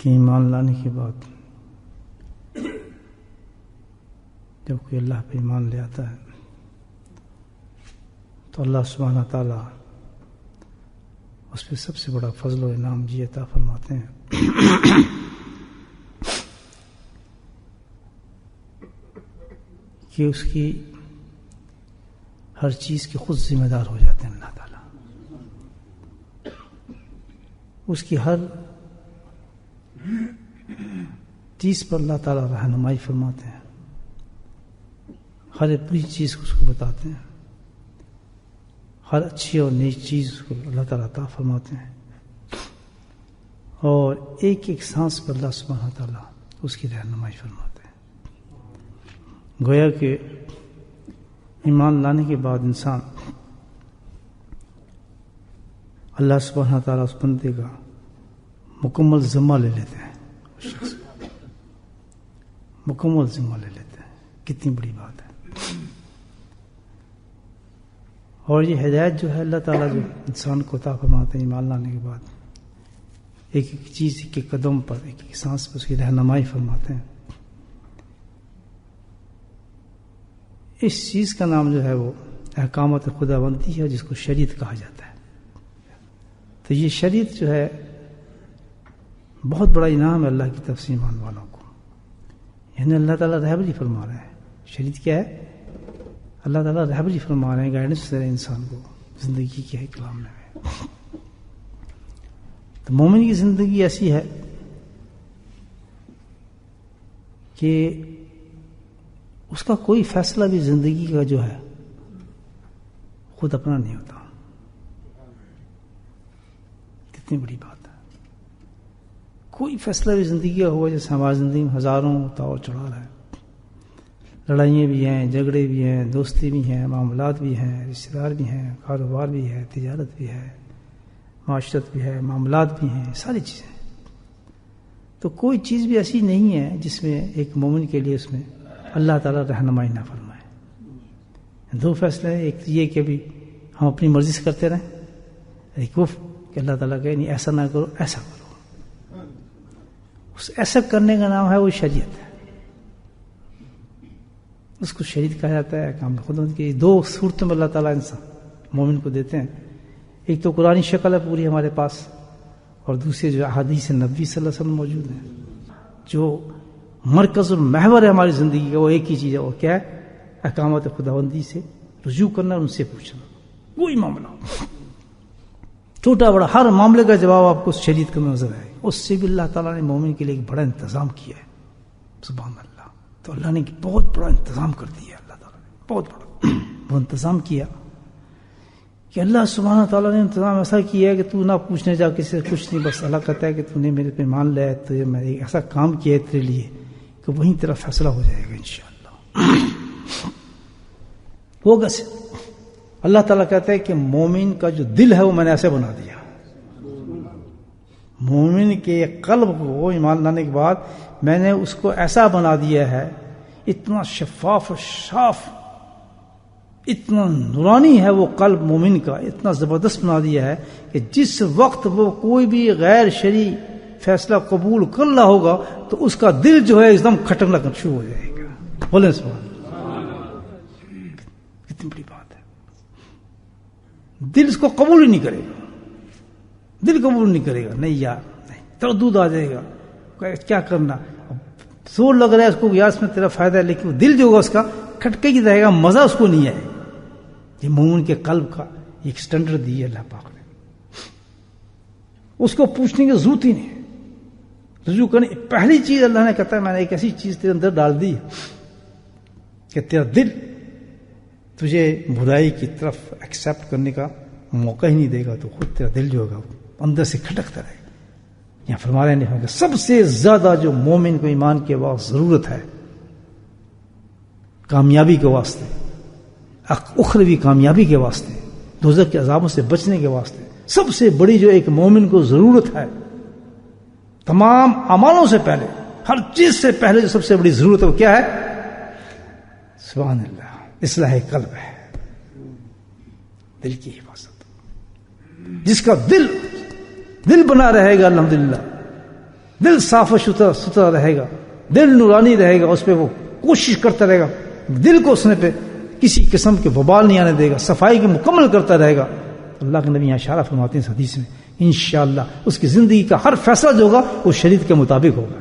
کہ ایمان لانے کے بعد جب کوئی اللہ پہ ایمان لے آتا ہے تو اللہ سبحانہ تعالیٰ اس پہ سب سے بڑا فضل و انعام عطا فرماتے ہیں کہ اس کی ہر چیز کے خود ذمہ دار ہو جاتے ہیں اللہ تعالیٰ. اس کی ہر چیز پر اللہ تعالیٰ رہنمائی فرماتے ہیں، ہر ایک بری چیز کو اس کو بتاتے ہیں، ہر اچھی اور نیک چیز کو اللہ تعالیٰ عطا فرماتے ہیں، اور ایک ایک سانس پر اللہ سبحانہ تعالیٰ اس کی رہنمائی فرماتے ہیں. گویا کہ ایمان لانے کے بعد انسان اللہ سبحانہ تعالیٰ اس بندے کا مکمل ذمہ لے لیتے ہیں، اس شخص مکمل ذمہ لے لیتے ہیں. کتنی بڑی بات ہے. اور یہ ہدایت جو ہے اللہ تعالیٰ جو انسان کو عطا فرماتے ہیں ایمان لانے کے بعد، ایک ایک چیز ایک ایک قدم پر ایک ایک سانس پر اس کی رہنمائی فرماتے ہیں. اس چیز کا نام جو ہے وہ احکامات خداوندی ہے، جس کو شریعت کہا جاتا ہے. تو یہ شریعت جو ہے بہت بڑا انعام ہے اللہ کی طرف سے ایمان والوں کو. یعنی اللہ تعالیٰ رہبری فرما رہے ہیں. شریعت کیا ہے؟ اللہ تعالیٰ رہبری فرما رہے ہیں، گائیڈنس دے رہے ہیں انسان کو زندگی کے ہے کلام میں. تو مومن کی زندگی ایسی ہے کہ اس کا کوئی فیصلہ بھی زندگی کا جو ہے خود اپنا نہیں ہوتا. کتنی بڑی بات ہے. کوئی فیصلہ بھی زندگی کا ہوا، جیسے ہماری زندگی میں ہزاروں اتار چڑھاؤ ہے، لڑائیاں بھی ہیں، جھگڑے بھی ہیں، دوستی بھی ہیں، معاملات بھی ہیں، رشتہ دار بھی ہیں، کاروبار بھی ہے، تجارت بھی ہے، معاشرت بھی ہے، معاملات بھی ہیں، ساری چیزیں. تو کوئی چیز بھی ایسی نہیں ہے جس میں ایک مومن کے لیے اس میں اللہ تعالیٰ رہنمائی نہ فرمائے. دو فیصلے ہیں، ایک یہ کہ بھی ہم اپنی مرضی سے کرتے رہیں، ایک وہ کہ اللہ تعالیٰ کہے نہیں ایسا نہ کرو ایسا کرو. اس ایسا کرنے کا نام ہے وہ شریعت ہے. اس کو شریعت کہا جاتا ہے. کام خدا کی دو صورتوں میں اللہ تعالیٰ انسان مومن کو دیتے ہیں. ایک تو قرآنی شکل ہے پوری ہمارے پاس، اور دوسری جو احادیث نبوی صلی اللہ علیہ وسلم موجود ہیں. جو مرکز اور محور ہے ہماری زندگی کا وہ ایک ہی چیز ہے، وہ کیا ہے؟ احکامات خداوندی سے رجوع کرنا، ان سے پوچھنا. کوئی معاملہ چھوٹا بڑا ہر معاملے کا جواب آپ کو شریعت کا نظر آئے. اس سے بھی اللہ تعالیٰ نے مومن کے لیے ایک بڑا انتظام کیا ہے. سبحان اللہ. تو اللہ نے بہت بڑا انتظام کر دیا. اللہ تعالیٰ نے بہت بڑا وہ انتظام کیا کہ اللہ سبحانہ تعالیٰ نے انتظام ایسا کیا ہے کہ تو نہ پوچھنے جا کسی سے کچھ نہیں. بس اللہ کہتا ہے کہ تو نے میرے پہ مان لیا ہے، تو میں ایک ایسا کام کیا ہے تیرے لیے کہ وہیں تیرا فیصلہ ہو جائے گا انشاءاللہ. ہوگا سے اللہ تعالیٰ کہتا ہے کہ مومن کا جو دل ہے وہ میں نے ایسے بنا دیا. مومن کے قلب کو ایمان لانے کے بعد میں نے اس کو ایسا بنا دیا ہے، اتنا شفاف و صاف، اتنا نورانی ہے وہ قلب مومن کا، اتنا زبردست بنا دیا ہے کہ جس وقت وہ کوئی بھی غیر شرعی فیصلہ قبول کر رہا ہوگا تو اس کا دل جو ہے ایک دم کھٹکنا شروع ہو جائے گا. بولیں سبحان اللہ. کتنی بڑی بات ہے. دل اس کو قبول ہی نہیں کرے گا. دل قبول نہیں کرے گا. نہیں یار نہیں، تردد آ جائے گا. کیا کرنا، زور لگ رہا ہے اس کو یار اس میں تیرا فائدہ ہے، لیکن دل جو ہوگا اس کا کھٹکے ہی رہے گا، مزہ اس کو نہیں آئے. یہ مومن کے قلب کا ایک سٹینڈرڈ دی ہے اللہ پاک نے. اس کو پوچھنے کی ضرورت ہی نہیں، رجوع کرنے. پہلی چیز اللہ نے کہتا ہے میں نے ایک ایسی چیز تیرے اندر ڈال دی کہ تیرا دل تجھے برائی کی طرف ایکسیپٹ کرنے کا موقع ہی نہیں دے گا، تو خود تیرا دل جو ہوگا وہ اندر سے کھٹکتا رہے گا. یہاں فرما رہے ہیں کہ سب سے زیادہ جو مومن کو ایمان کے بعد ضرورت ہے کامیابی کے واسطے، اخروی کامیابی کے واسطے، دوزخ کے عذابوں سے بچنے کے واسطے، سب سے بڑی جو ایک مومن کو ضرورت ہے تمام اعمالوں سے پہلے، ہر چیز سے پہلے جو سب سے بڑی ضرورت ہے وہ کیا ہے؟ سبحان اللہ، اصلاح قلب ہے، دل کی حفاظت. جس کا دل بنا رہے گا الحمدللہ، دل صاف و ستھرا رہے گا، دل نورانی رہے گا، اس پہ وہ کوشش کرتا رہے گا، دل کو اس نے پہ کسی قسم کے وبال نہیں آنے دے گا، صفائی کی مکمل کرتا رہے گا، اللہ کے نبی اشارہ فرماتے ہیں اس حدیث میں انشاءاللہ اس کی زندگی کا ہر فیصلہ جو ہوگا وہ شریعت کے مطابق ہوگا۔